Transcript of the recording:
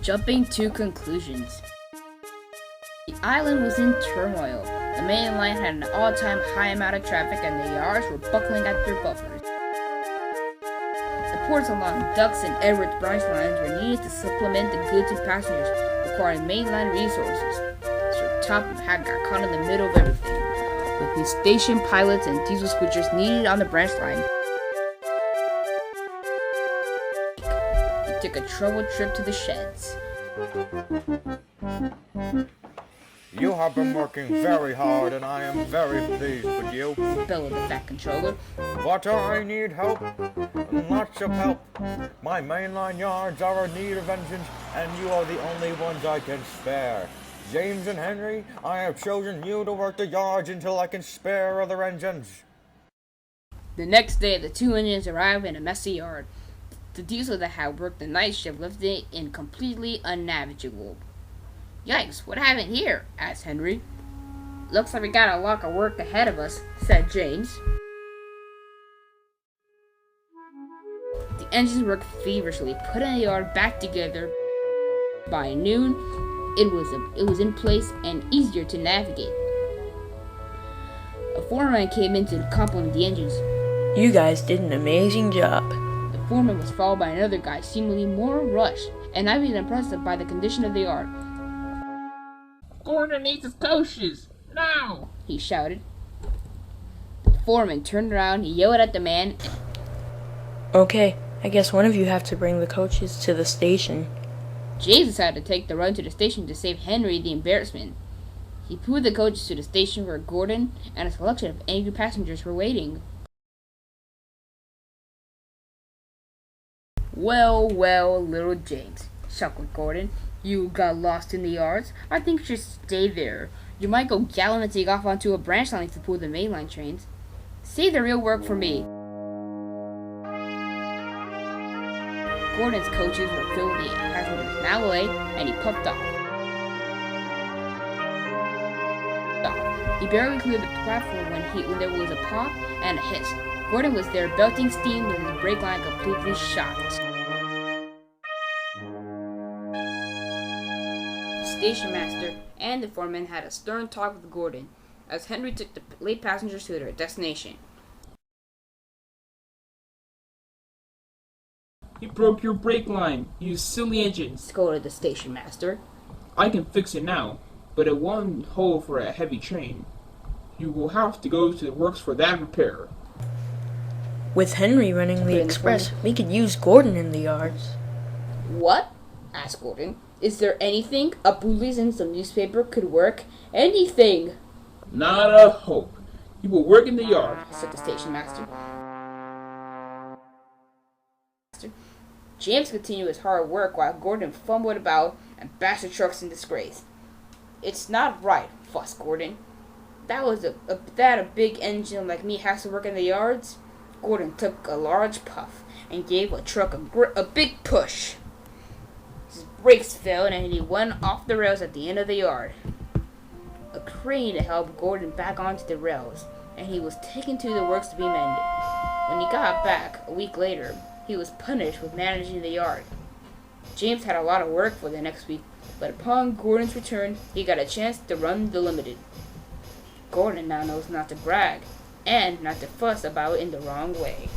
Jumping to conclusions. The island was in turmoil. The main line had an all-time high amount of traffic and the yards were buckling at their buffers. The ports along Ducks and Edwards branch lines were needed to supplement the goods and passengers requiring mainline resources. So Topham had got caught in the middle of everything, with his station pilots and diesel switchers needed on the branch line. He took a troubled trip to the sheds. You have been working very hard and I am very pleased with you. Bellowed the fat controller. But I need help. Lots of help. My mainline yards are in need of engines and you are the only ones I can spare. James and Henry, I have chosen you to work the yards until I can spare other engines. The next day, the two engines arrived in a messy yard. The diesel that had worked the night shift left it in completely unnavigable. "Yikes, what happened here?" asked Henry. "Looks like we got a lot of work ahead of us," said James. The engines worked feverishly, putting the yard back together. By noon, it was in place and easier to navigate. A foreman came in to compliment the engines. "You guys did an amazing job." The foreman was followed by another guy, seemingly more rushed, and not even impressed by the condition of the yard. "Gordon needs his coaches, now!" he shouted. The foreman turned around, he yelled at the man. "Okay, I guess one of you have to bring the coaches to the station." James decided to take the run to the station to save Henry the embarrassment. He pulled the coaches to the station where Gordon and a selection of angry passengers were waiting. "Well, well, little James," chuckled Gordon. "You got lost in the yards? I think you should stay there. You might go gallivanting off onto a branch line to pull the mainline trains. Save the real work for me." Gordon's coaches were filled with the passengers now away, and he puffed off. He barely cleared the platform when there was a pop and a hiss. Gordon was there belting steam with his brake line completely shot. The station master and the foreman had a stern talk with Gordon as Henry took the late passengers to their destination. "You broke your brake line, you silly engines," scolded the station master. "I can fix it now, but it won't hold for a heavy train. You will have to go to the works for that repair." With Henry running the express, we could use Gordon in the yards. "What?" asked Gordon. "Is there anything a bootlace and some newspaper could work? Anything?" "Not a hope. You will work in the yard," said the station master. James continued his hard work while Gordon fumbled about and bashed the trucks in disgrace. "It's not right," fussed Gordon. That a big engine like me has to work in the yards?" Gordon took a large puff and gave a truck a big push. His brakes failed and he went off the rails at the end of the yard. A crane helped Gordon back onto the rails, and he was taken to the works to be mended. When he got back a week later, he was punished with managing the yard. James had a lot of work for the next week, but upon Gordon's return, he got a chance to run the limited. Gordon now knows not to brag and not to fuss about it in the wrong way.